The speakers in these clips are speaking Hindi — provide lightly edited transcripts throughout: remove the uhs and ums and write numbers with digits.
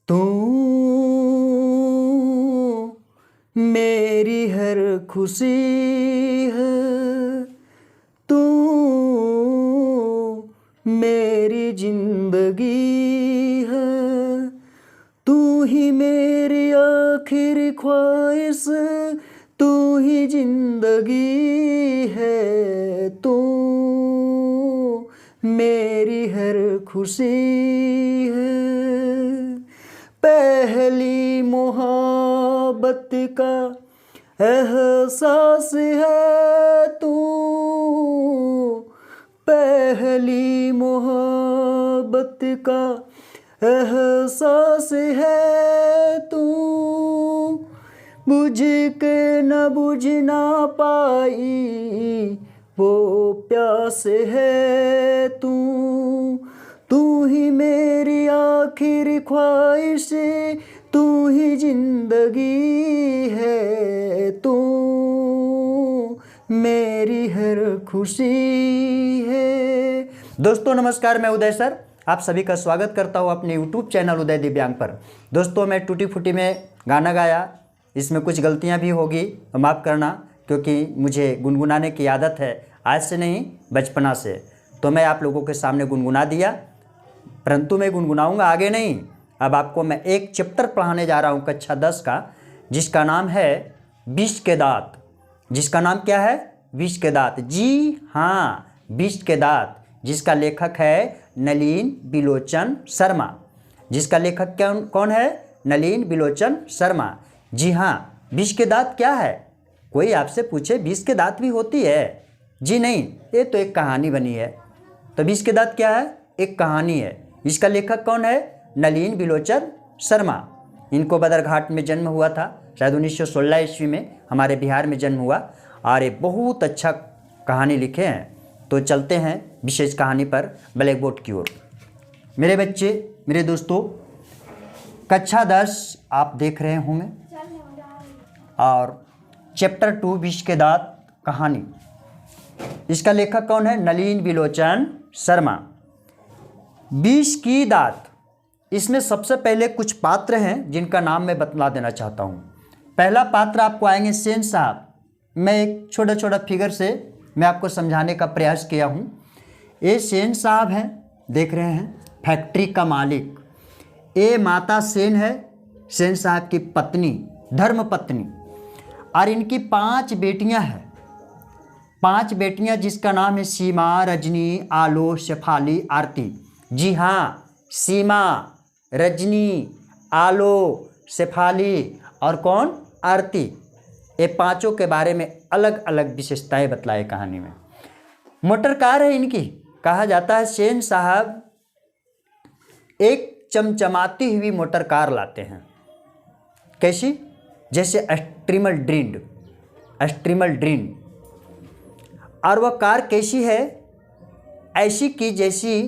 तू मेरी हर खुशी है, तू मेरी जिंदगी है, तू ही मेरी आखिरी ख्वाहिश, तू ही जिंदगी है, तू मेरी हर खुशी है। पहली मोहब्बत का एहसास है तू, पहली मोहब्बत का एहसास है तू, बुझ के न बुझ ना पाई वो प्यास है तू, तू ही मेरी आखिरी ख्वाहिश, तू ही जिंदगी है, तू मेरी हर खुशी है। दोस्तों नमस्कार, मैं उदय सर आप सभी का स्वागत करता हूँ अपने YouTube चैनल उदय दिव्यांग पर। दोस्तों मैं टूटी फूटी में गाना गाया, इसमें कुछ गलतियाँ भी होगी तो माफ़ करना, क्योंकि मुझे गुनगुनाने की आदत है, आज से नहीं बचपना से। तो मैं आप लोगों के सामने गुनगुना दिया, परंतु मैं गुनगुनाऊंगा आगे नहीं। अब आपको मैं एक चैप्टर पढ़ाने जा रहा हूं कक्षा 10 का, जिसका नाम है विष के दांत। जिसका नाम क्या है? विष के दांत। जी हाँ, विष के दांत, जिसका लेखक है नलिन बिलोचन शर्मा। जिसका लेखक कौन है? नलिन बिलोचन शर्मा। जी हाँ, विष के दांत क्या है? कोई आपसे पूछे विष के दांत भी होती है? जी नहीं, ये तो एक कहानी बनी है। तो विष के दांत क्या है? एक कहानी है। इसका लेखक कौन है? नलिन बिलोचन शर्मा। इनको बदरघाट में जन्म हुआ था, शायद 1916 ईस्वी में हमारे बिहार में जन्म हुआ, और ये बहुत अच्छा कहानी लिखे हैं। तो चलते हैं विशेष कहानी पर, ब्लैक बोर्ड की ओर। मेरे बच्चे, मेरे दोस्तों, कक्षा 10 आप देख रहे होंगे, और चैप्टर 2 विष के दांत कहानी। इसका लेखक कौन है? नलिन बिलोचन शर्मा। विष की दांत, इसमें सबसे पहले कुछ पात्र हैं जिनका नाम मैं बतला देना चाहता हूँ। पहला पात्र आपको आएंगे सेन साहब। मैं एक छोटा छोटा फिगर से मैं आपको समझाने का प्रयास किया हूँ। ये सेन साहब हैं, देख रहे हैं, फैक्ट्री का मालिक। ये माता सेन है, सेन साहब की पत्नी, धर्म पत्नी, और इनकी 5 बेटियां हैं। 5 बेटियां जिसका नाम है सीमा, रजनी, आलो, शेफाली, आरती। जी हाँ, सीमा, रजनी, आलो, शेफाली और कौन? आरती। ये 5 के बारे में अलग अलग विशेषताएं बतलाए कहानी में। मोटर कार है इनकी। कहा जाता है सेन साहब एक चमचमाती हुई मोटर कार लाते हैं। कैसी? जैसे स्ट्रीमल ड्रीम। और वह कार कैसी है? ऐसी कि जैसी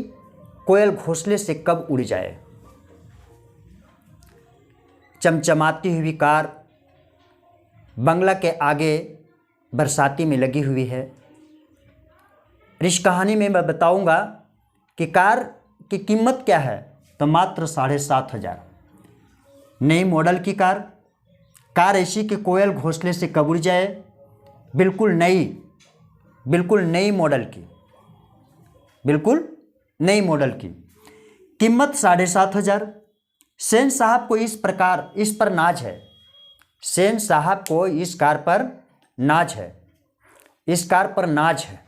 कोयल घोंसले से कब उड़ जाए। चमचमाती हुई कार बंगला के आगे बरसाती में लगी हुई है। इस कहानी में मैं बताऊंगा कि कार की कीमत क्या है, तो मात्र 7,500। नई मॉडल की कार ऐसी कि कोयल घोंसले से कब उड़ जाए, बिल्कुल नई मॉडल की, बिल्कुल नई मॉडल की, कीमत 7,500। सेन साहब को इस पर नाज है। सेन साहब को इस कार पर नाज है, इस कार पर नाज है।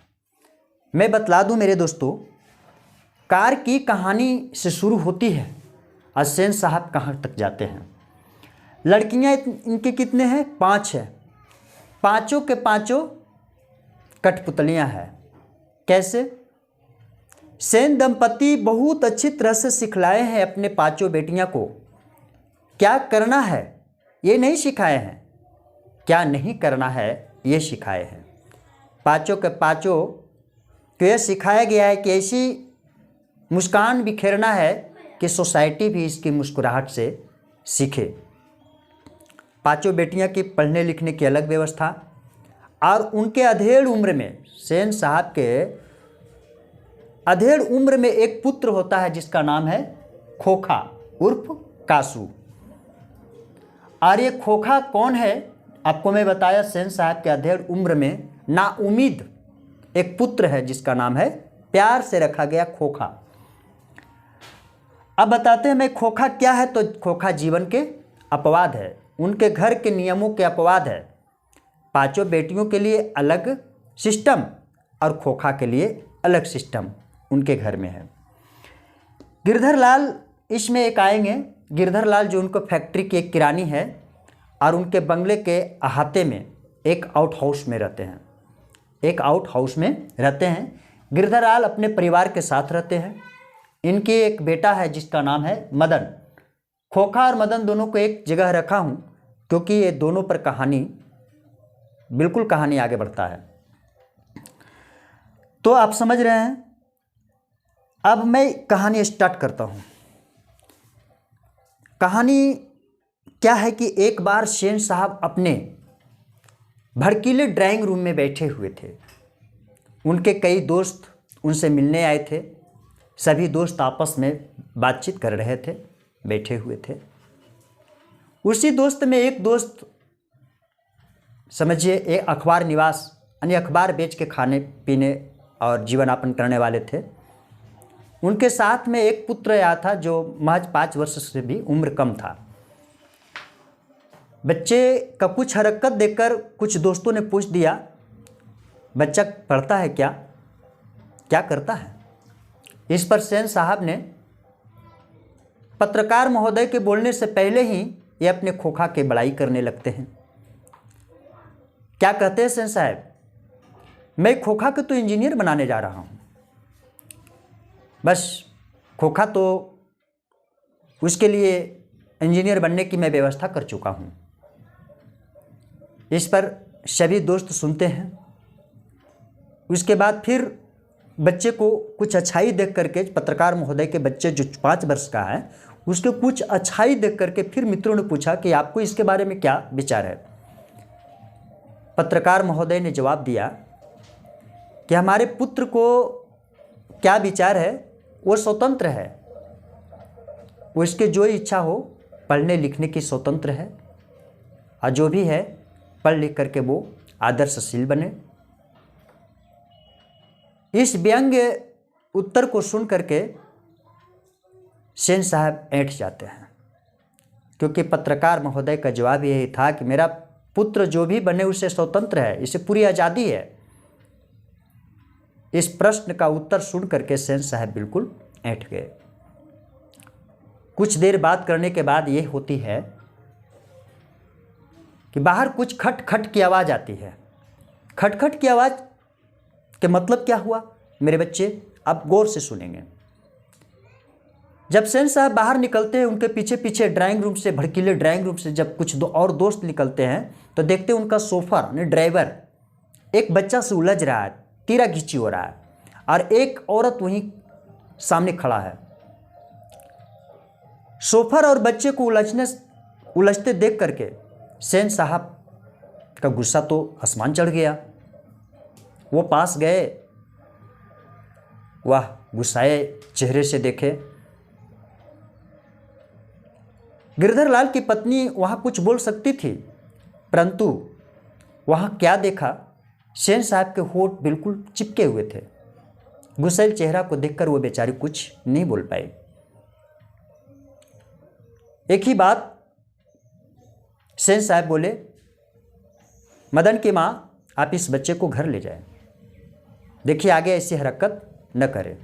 मैं बतला दूं मेरे दोस्तों, कार की कहानी से शुरू होती है और सेन साहब कहाँ तक जाते हैं। लड़कियां इनके कितने हैं? 5 है। 5 के 5 कठपुतलियां हैं। कैसे? सेन दंपति बहुत अच्छी तरह से सिखलाए हैं अपने 5 बेटियां को। क्या करना है ये नहीं सिखाए हैं, क्या नहीं करना है ये सिखाए हैं। 5 के 5 को यह सिखाया गया है कि ऐसी मुस्कान बिखेरना है कि सोसाइटी भी इसकी मुस्कुराहट से सीखे। 5 बेटियां की पढ़ने लिखने की अलग व्यवस्था, और उनके अधेड़ उम्र में, सेन साहब के अधेड़ उम्र में एक पुत्र होता है जिसका नाम है खोखा उर्फ कासू। और ये खोखा कौन है? आपको मैं बताया सेन साहब के अधेड़ उम्र में नाउमीद एक पुत्र है जिसका नाम है, प्यार से रखा गया खोखा। अब बताते हैं मैं खोखा क्या है। तो खोखा जीवन के अपवाद है, उनके घर के नियमों के अपवाद है। पांचों बेटियों के लिए अलग सिस्टम और खोखा के लिए अलग सिस्टम उनके घर में है। गिरधर लाल इसमें एक आएंगे। गिरधर लाल जो उनको फैक्ट्री की एक किरानी है और उनके बंगले के अहाते में एक आउट हाउस में रहते हैं, एक आउट हाउस में रहते हैं। गिरधर लाल अपने परिवार के साथ रहते हैं। इनकी एक बेटा है जिसका नाम है मदन। खोखा और मदन दोनों को एक जगह रखा हूँ क्योंकि ये दोनों पर कहानी आगे बढ़ता है। तो आप समझ रहे हैं। अब मैं कहानी स्टार्ट करता हूँ। कहानी क्या है कि एक बार सेन साहब अपने भड़कीले ड्राइंग रूम में बैठे हुए थे। उनके कई दोस्त उनसे मिलने आए थे। सभी दोस्त आपस में बातचीत कर रहे थे, बैठे हुए थे। उसी दोस्त में एक दोस्त, समझिए एक अखबार निवास यानी अखबार बेच के खाने पीने और जीवन यापन करने वाले थे। उनके साथ में एक पुत्र आया था जो महज 5 वर्ष से भी उम्र कम था। बच्चे का कुछ हरकत देखकर कुछ दोस्तों ने पूछ दिया, बच्चा पढ़ता है क्या, क्या करता है? इस पर सेन साहब ने पत्रकार महोदय के बोलने से पहले ही ये अपने खोखा की बड़ाई करने लगते हैं। क्या कहते हैं सेन साहब? मैं खोखा को तो इंजीनियर बनाने जा रहा हूँ। बस खोखा तो उसके लिए इंजीनियर बनने की मैं व्यवस्था कर चुका हूँ। इस पर सभी दोस्त सुनते हैं। उसके बाद फिर बच्चे को कुछ अच्छाई देख करके, पत्रकार महोदय के बच्चे जो 5 वर्ष का है उसके कुछ अच्छाई देख करके फिर मित्रों ने पूछा कि आपको इसके बारे में क्या विचार है? पत्रकार महोदय ने जवाब दिया कि हमारे पुत्र को क्या विचार है, वो स्वतंत्र है, वो इसके जो इच्छा हो पढ़ने लिखने की स्वतंत्र है और जो भी है पढ़ लिख करके वो आदर्शशील बने। इस व्यंग्य उत्तर को सुन करके सेन साहब ऐंठ जाते हैं क्योंकि पत्रकार महोदय का जवाब यही था कि मेरा पुत्र जो भी बने उसे स्वतंत्र है, इसे पूरी आज़ादी है। इस प्रश्न का उत्तर सुन करके सेन साहब बिल्कुल ऐंठ गए। कुछ देर बात करने के बाद ये होती है कि बाहर कुछ खट खट की आवाज़ आती है। खट खट की आवाज़ के मतलब क्या हुआ मेरे बच्चे, आप गौर से सुनेंगे। जब सेन साहब बाहर निकलते हैं, उनके पीछे पीछे ड्राइंग रूम से, भड़कीले ड्राइंग रूम से जब कुछ और दोस्त निकलते हैं तो देखते हैं उनका सोफर यानी ड्राइवर एक बच्चा से उलझ रहा है, तीरा घिंची हो रहा है और एक औरत वहीं सामने खड़ा है। सोफर और बच्चे को उलझते देख करके सेन साहब का गुस्सा तो आसमान चढ़ गया। वो पास गए, वह गुस्साए चेहरे से देखे। गिरधर लाल की पत्नी वहाँ कुछ बोल सकती थी, परंतु वहाँ क्या देखा, सेन साहब के होंठ बिल्कुल चिपके हुए थे। गुस्सैल चेहरा को देखकर वो बेचारी कुछ नहीं बोल पाई। एक ही बात सेन साहब बोले, मदन की माँ आप इस बच्चे को घर ले जाएं, देखिए आगे ऐसी हरकत न करें।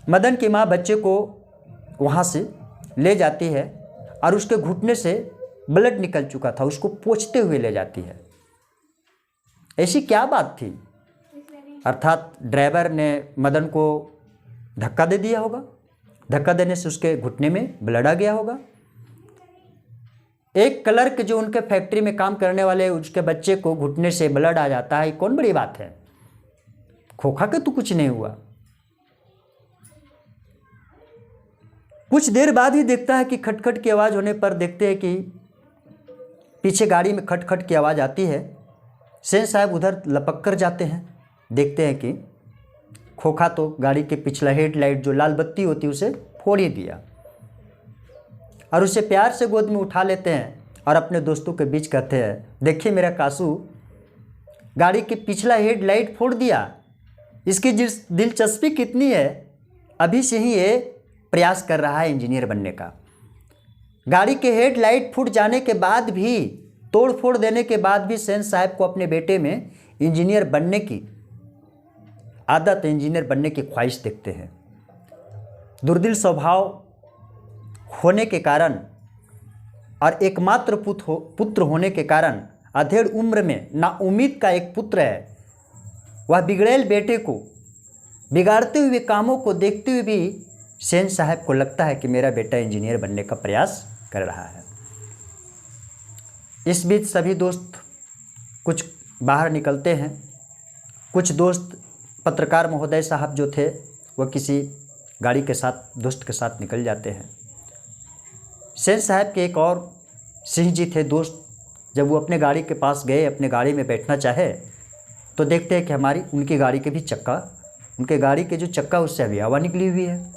मदन की माँ बच्चे को वहाँ से ले जाती है और उसके घुटने से ब्लड निकल चुका था, उसको पोंछते हुए ले जाती है। ऐसी क्या बात थी? अर्थात ड्राइवर ने मदन को धक्का दे दिया होगा, धक्का देने से उसके घुटने में ब्लड आ गया होगा। एक क्लर्क जो उनके फैक्ट्री में काम करने वाले उसके बच्चे को घुटने से ब्लड आ जाता है, कौन बड़ी बात है? खोखा के तो कुछ नहीं हुआ। कुछ देर बाद ही देखता है कि खटखट की आवाज़ होने पर देखते हैं कि पीछे गाड़ी में खटखट की आवाज़ आती है। सेन साहब उधर लपक कर जाते हैं, देखते हैं कि खोखा तो गाड़ी के पिछला हेडलाइट जो लाल बत्ती होती है उसे फोड़ ही दिया और उसे प्यार से गोद में उठा लेते हैं और अपने दोस्तों के बीच कहते हैं, देखिए मेरा कासू गाड़ी के पिछला हेडलाइट फोड़ दिया, इसकी दिलचस्पी कितनी है, अभी से ही ये प्रयास कर रहा है इंजीनियर बनने का। गाड़ी के हेडलाइट फूट जाने के बाद भी, तोड़ फोड़ देने के बाद भी सेन साहब को अपने बेटे में इंजीनियर बनने की आदत, इंजीनियर बनने की ख्वाहिश देखते हैं। दुर्दिल स्वभाव होने के कारण और एकमात्र पुत्र होने के कारण अधेड़ उम्र में नाउम्मीद का एक पुत्र है। वह बिगड़ैल बेटे को बिगाड़ते हुए कामों को देखते हुए भी सेन साहब को लगता है कि मेरा बेटा इंजीनियर बनने का प्रयास कर रहा है। इस बीच सभी दोस्त कुछ बाहर निकलते हैं। कुछ दोस्त, पत्रकार महोदय साहब जो थे, वह किसी गाड़ी के साथ, दोस्त के साथ निकल जाते हैं। सेन साहब के एक और सिंह जी थे दोस्त, जब वो अपने गाड़ी के पास गए, अपने गाड़ी में बैठना चाहे तो देखते हैं कि उनकी गाड़ी के भी चक्का, उनके गाड़ी के जो चक्का उससे अभी हवा निकली हुई है।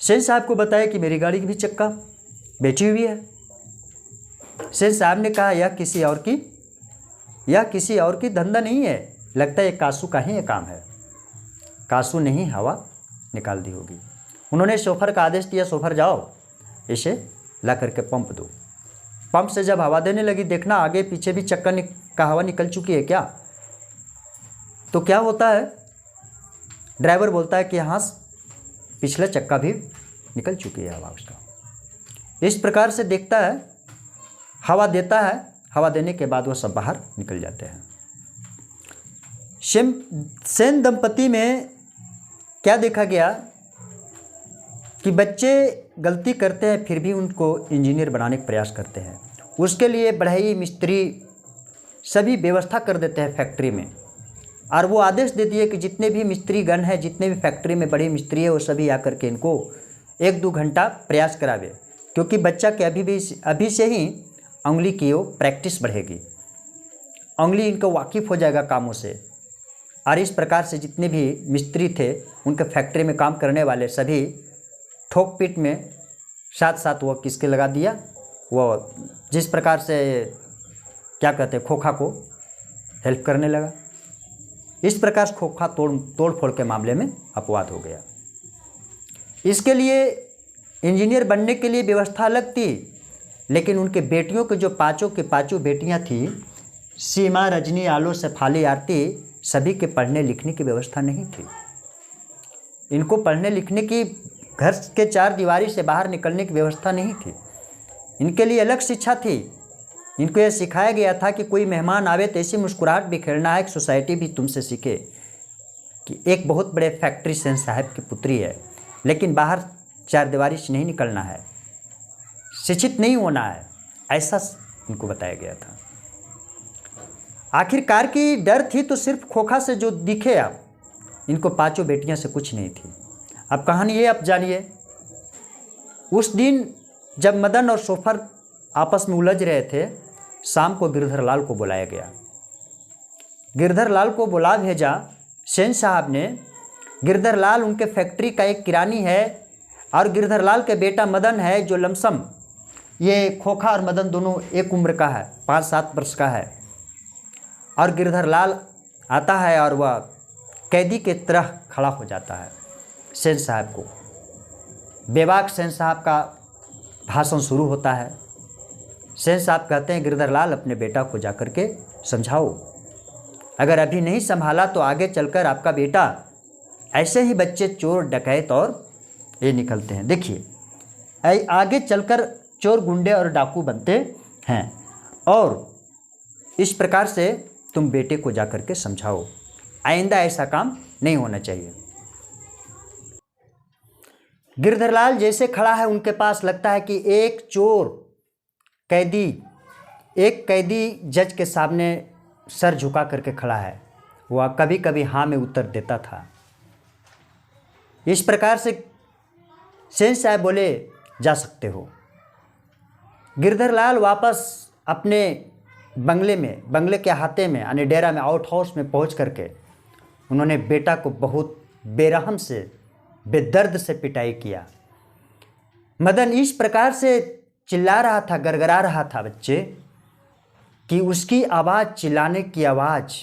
सेन साहब को बताया कि मेरी गाड़ी की भी चक्का बैठी हुई है। सेन साहब ने कहा यह किसी और की धंधा नहीं है, लगता है ये कासू का ही ये काम है। कासू ने ही हवा निकाल दी होगी। उन्होंने शोफर का आदेश दिया, शोफर जाओ इसे ला करके पंप दो। पंप से जब हवा देने लगी, देखना आगे पीछे भी चक्का का हवा निकल चुकी है क्या। तो क्या होता है, ड्राइवर बोलता है कि हाँ पिछला चक्का भी निकल चुकी है हवा उसका। इस प्रकार से देखता है, हवा देता है, हवा देने के बाद वो सब बाहर निकल जाते हैं। सेन दंपति में क्या देखा गया कि बच्चे गलती करते हैं फिर भी उनको इंजीनियर बनाने का प्रयास करते हैं। उसके लिए बढ़ई मिस्त्री सभी व्यवस्था कर देते हैं फैक्ट्री में, और वो आदेश दे दिए कि जितने भी मिस्त्री गण हैं, जितने भी फैक्ट्री में बड़े मिस्त्री है, वो सभी आकर के इनको 1-2 घंटा प्रयास करावे, क्योंकि बच्चा के अभी से ही उंगली की वो प्रैक्टिस बढ़ेगी, उंगली इनको वाकिफ़ हो जाएगा कामों से। और इस प्रकार से जितने भी मिस्त्री थे, उनके फैक्ट्री में काम करने वाले सभी ठोक पीट में साथ साथ वो किसके लगा दिया, वो जिस प्रकार से क्या कहते हैं खोखा को हेल्प करने लगा। इस प्रकार से खोखा तोड़ फोड़ के मामले में अपवाद हो गया। इसके लिए इंजीनियर बनने के लिए व्यवस्था अलग थी, लेकिन उनके बेटियों के जो पाँचों के पाँचों बेटियां थी, सीमा, रजनी, आलो, शेफाली, आरती, सभी के पढ़ने लिखने की व्यवस्था नहीं थी। इनको पढ़ने लिखने की, घर के 4 दीवारी से बाहर निकलने की व्यवस्था नहीं थी। इनके लिए अलग शिक्षा थी। इनको यह सिखाया गया था कि कोई मेहमान आवे तो ऐसी मुस्कुराहट बिखेरना है कि सोसाइटी भी तुमसे सीखे कि एक बहुत बड़े फैक्ट्री सेन साहब की पुत्री है, लेकिन बाहर 4 दीवारी से नहीं निकलना है, शिक्षित नहीं होना है, ऐसा इनको बताया गया था। आखिरकार की डर थी तो सिर्फ खोखा से जो दिखे आप, इनको 5 बेटियां से कुछ नहीं थी। अब कहानी ये आप जानिए। उस दिन जब मदन और शोफर आपस में उलझ रहे थे, शाम को गिरधर लाल को बुलाया गया। गिरधर लाल को बुला भेजा सेन साहब ने। गिरधर लाल उनके फैक्ट्री का एक किरानी है, और गिरधर लाल के बेटा मदन है जो लमसम, ये खोखा और मदन दोनों एक उम्र का है, 5-7 वर्ष का है। और गिरधर लाल आता है और वह कैदी के तरह खड़ा हो जाता है सेन साहब को। बेबाक सेन साहब का भाषण शुरू होता है। सेन साहब कहते हैं, गिरधर लाल अपने बेटा को जाकर के समझाओ, अगर अभी नहीं संभाला तो आगे चलकर आपका बेटा, ऐसे ही बच्चे चोर, डकैत और ये निकलते हैं, देखिए आगे चलकर चोर, गुंडे और डाकू बनते हैं, और इस प्रकार से तुम बेटे को जाकर के समझाओ, आइंदा ऐसा काम नहीं होना चाहिए। गिरधरलाल जैसे खड़ा है, उनके पास लगता है कि एक चोर कैदी, एक कैदी जज के सामने सर झुका करके खड़ा है। वह कभी कभी हाँ में उत्तर देता था। इस प्रकार से सेन साहब बोले, जा सकते हो। गिरधरलाल वापस अपने बंगले के अहाते में, यानी डेरा में, आउट हाउस में पहुँच करके उन्होंने बेटा को बहुत बेरहम से बेदर्द से पिटाई किया। मदन इस प्रकार से चिल्ला रहा था, गड़गड़ा रहा था बच्चे, कि उसकी आवाज़, चिल्लाने की आवाज़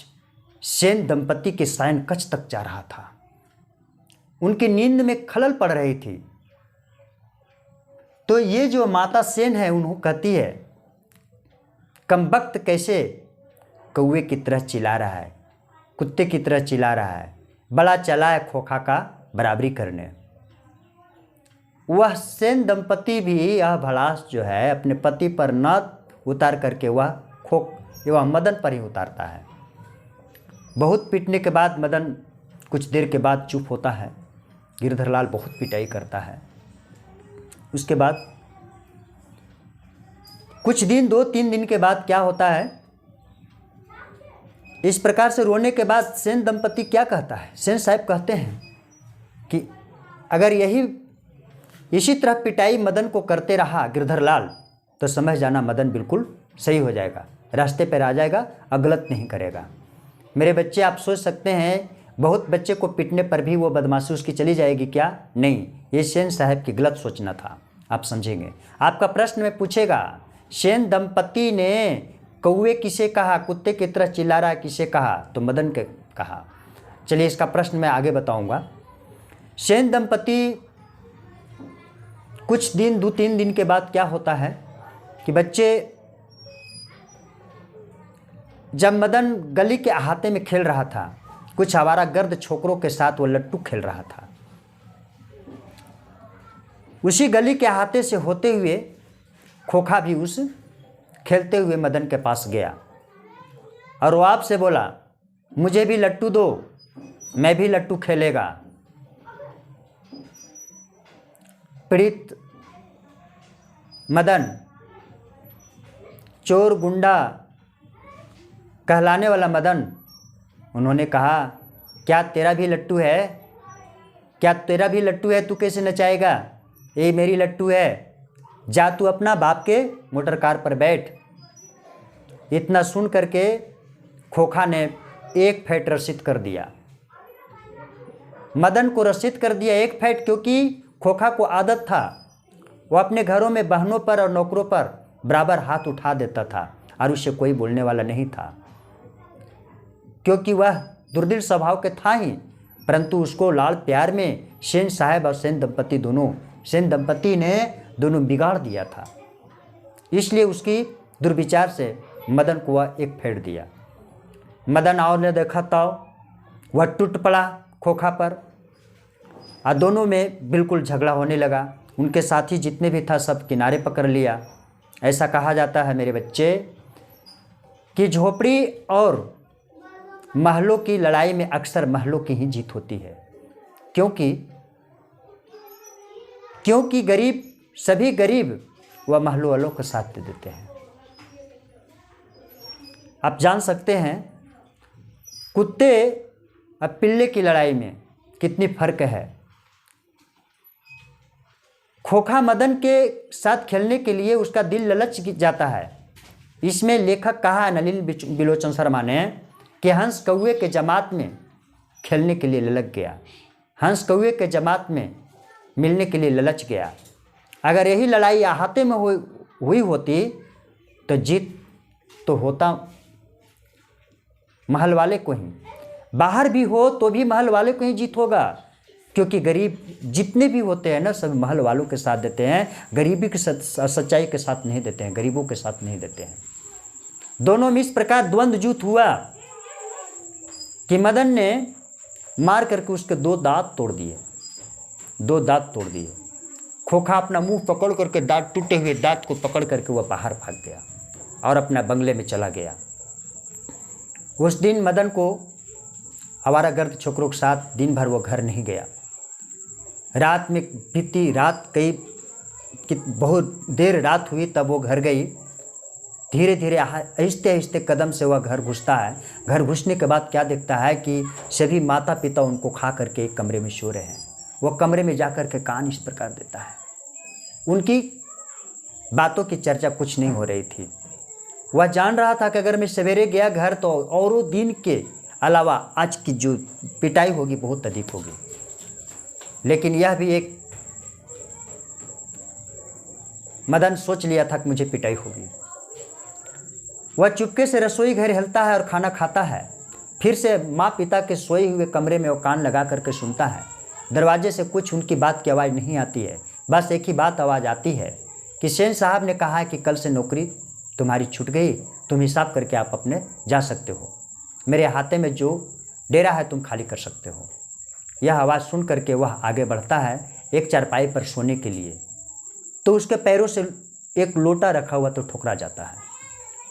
सेन दंपति के शयन कक्ष तक जा रहा था। उनकी नींद में खलल पड़ रही थी। तो ये जो माता सेन है, उन्होंने कहती है, कमबख्त कैसे कौवे की तरह चिल्ला रहा है, कुत्ते की तरह चिल्ला रहा है, बड़ा चला है खोखा का बराबरी करने। वह सेन दंपति भी यह भड़ास जो है अपने पति पर न उतार करके वह मदन पर ही उतारता है। बहुत पीटने के बाद मदन कुछ देर के बाद चुप होता है। गिरधरलाल बहुत पिटाई करता है। उसके बाद कुछ दिन, 2-3 दिन के बाद क्या होता है, इस प्रकार से रोने के बाद सेन दंपति क्या कहता है, सेन साहब कहते हैं कि अगर इसी तरह पिटाई मदन को करते रहा गिरधरलाल, तो समझ जाना मदन बिल्कुल सही हो जाएगा, रास्ते पर आ जाएगा और गलत नहीं करेगा। मेरे बच्चे, आप सोच सकते हैं बहुत बच्चे को पीटने पर भी वो बदमाशी उसकी चली जाएगी क्या? नहीं, ये सेन साहब की गलत सोचना था। आप समझेंगे। आपका प्रश्न में पूछेगा, सेन दंपति ने कौवे किसे कहा, कुत्ते की तरह चिल्ला रहा किसे कहा? तो मदन के कहा। चलिए इसका प्रश्न मैं आगे बताऊंगा। सेन दंपति कुछ दिन, 2-3 दिन के बाद क्या होता है कि बच्चे, जब मदन गली के अहाते में खेल रहा था, कुछ आवारा गर्द छोकरों के साथ वो लट्टू खेल रहा था। उसी गली के अहाते से होते हुए खोखा भी उस खेलते हुए मदन के पास गया और वो आपसे बोला, मुझे भी लट्टू दो, मैं भी लट्टू खेलेगा। पीड़ित मदन, चोर गुंडा कहलाने वाला मदन, उन्होंने कहा, क्या तेरा भी लट्टू है? क्या तेरा भी लट्टू है? तू कैसे नचाएगा? ये मेरी लट्टू है, जा तू अपना बाप के मोटर कार पर बैठ। इतना सुन करके खोखा ने 1 फेट रसीद कर दिया। मदन को रसीद कर दिया 1 फेट, क्योंकि खोखा को आदत था, वो अपने घरों में बहनों पर और नौकरों पर बराबर हाथ उठा देता था और उसे कोई बोलने वाला नहीं था, क्योंकि वह दुर्दिल स्वभाव के था ही। परंतु उसको लाड़ प्यार में सेन साहब और सेन दंपति ने दोनों बिगाड़ दिया था। इसलिए उसकी दुर्विचार से मदन को वह 1 फेट दिया। मदन और ने देखा तो वह टूट पड़ा खोखा पर और दोनों में बिल्कुल झगड़ा होने लगा। उनके साथी जितने भी था सब किनारे पकड़ लिया। ऐसा कहा जाता है मेरे बच्चे कि झोपड़ी और महलों की लड़ाई में अक्सर महलों की ही जीत होती है, क्योंकि गरीब, सभी गरीब वह महलों वालों को साथ दे देते हैं। आप जान सकते हैं कुत्ते और पिल्ले की लड़ाई में कितनी फर्क है। खोखा मदन के साथ खेलने के लिए उसका दिल ललच जाता है। इसमें लेखक कहा नलिन बिलोचन शर्मा ने कि हंस कौवे के जमात में खेलने के लिए ललक गया, हंस कौवे के जमात में मिलने के लिए ललच गया। अगर यही लड़ाई अहाते में हुई होती तो जीत तो होता महल वाले को ही, बाहर भी हो तो भी महल वाले को ही जीत होगा, क्योंकि गरीब जितने भी होते हैं ना सब महल वालों के साथ देते हैं, गरीबी की सच्चाई के साथ नहीं देते हैं, गरीबों के साथ नहीं देते हैं। दोनों में इस प्रकार द्वंद्व युद्ध हुआ कि मदन ने मार करके उसके 2 दांत तोड़ दिए, 2 दांत तोड़ दिए। खोखा अपना मुंह पकड़ करके दांत, टूटे हुए दांत को पकड़ करके वह बाहर भाग गया और अपना बंगले में चला गया। उस दिन मदन को आवारागर्द छोकरों के साथ दिन भर वो घर नहीं गया। रात में बीती रात, बहुत देर रात हुई तब वो घर गई। धीरे धीरे आहिस्ते आहिस्ते कदम से वह घर घुसता है। घर घुसने के बाद क्या देखता है कि सभी माता पिता उनको खा करके एक कमरे में सो रहे हैं। वह कमरे में जाकर के कान इस प्रकार देता है। उनकी बातों की चर्चा कुछ नहीं हो रही थी। वह जान रहा था कि अगर मैं सवेरे गया घर तो औरों दिन के अलावा आज की जो पिटाई होगी बहुत अधिक होगी। लेकिन यह भी एक मदन सोच लिया था कि मुझे पिटाई होगी। वह चुपके से रसोई घर हिलता है और खाना खाता है। फिर से माँ पिता के सोए हुए कमरे में वो कान लगा करके सुनता है। दरवाजे से कुछ उनकी बात की आवाज़ नहीं आती है, बस एक ही बात आवाज़ आती है कि सेन साहब ने कहा है कि कल से नौकरी तुम्हारी छूट गई, तुम हिसाब करके आप अपने जा सकते हो, मेरे हाथे में जो डेरा है तुम खाली कर सकते हो। यह आवाज़ सुन करके वह आगे बढ़ता है एक चारपाई पर सोने के लिए, तो उसके पैरों से एक लोटा रखा हुआ तो ठुकरा जाता है।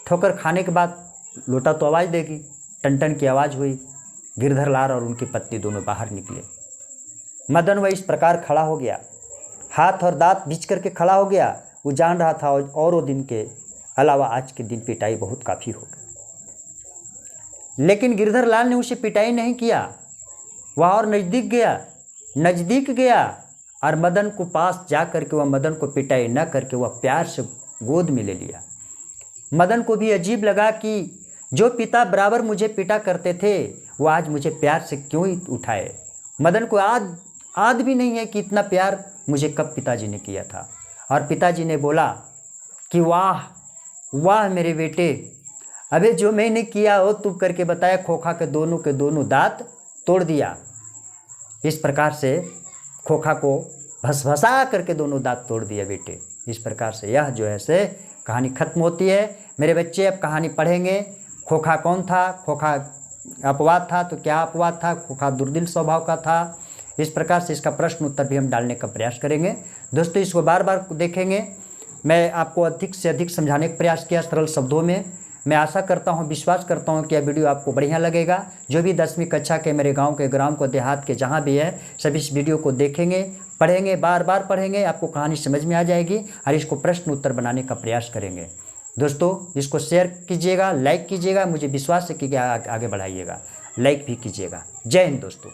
ठोकर खाने के बाद लोटा तो आवाज़ देगी, टन टन की आवाज़ हुई। गिरधर लाल और उनकी पत्नी दोनों बाहर निकले। मदन वह इस प्रकार खड़ा हो गया, हाथ और दांत बीच करके खड़ा हो गया। वो जान रहा था और वो दिन के अलावा आज के दिन पिटाई बहुत काफ़ी हो गई। लेकिन गिरधर लाल ने उसे पिटाई नहीं किया, वह और नज़दीक गया और मदन को पास जा करके वह मदन को पिटाई न करके वह प्यार से गोद में ले लिया। मदन को भी अजीब लगा कि जो पिता बराबर मुझे पिटा करते थे वो आज मुझे प्यार से क्यों उठाए। मदन को आद भी नहीं है कि इतना प्यार मुझे कब पिताजी ने किया था। और पिताजी ने बोला कि वाह वाह मेरे बेटे, अबे जो मैंने किया हो तू करके बताया, खोखा के दोनों दांत तोड़ दिया। इस प्रकार से खोखा को भसभसा करके दोनों दांत तोड़ दिया बेटे। इस प्रकार से यह जो है से कहानी खत्म होती है। मेरे बच्चे अब कहानी पढ़ेंगे। खोखा कौन था? खोखा अपवाद था तो क्या अपवाद था? खोखा दुर्दिल स्वभाव का था। इस प्रकार से इसका प्रश्न उत्तर भी हम डालने का प्रयास करेंगे। दोस्तों इसको बार बार देखेंगे। मैं आपको अधिक से अधिक समझाने का प्रयास किया सरल शब्दों में। मैं आशा करता हूं, विश्वास करता हूं कि यह वीडियो आपको बढ़िया लगेगा। जो भी 10वीं कक्षा के मेरे गांव के, ग्राम को, देहात के जहां भी है, सभी इस वीडियो को देखेंगे, पढ़ेंगे, बार बार पढ़ेंगे, आपको कहानी समझ में आ जाएगी और इसको प्रश्न उत्तर बनाने का प्रयास करेंगे। दोस्तों इसको शेयर कीजिएगा, लाइक कीजिएगा, मुझे विश्वास है कि आगे बढ़ाइएगा, लाइक भी कीजिएगा। जय हिंद दोस्तों।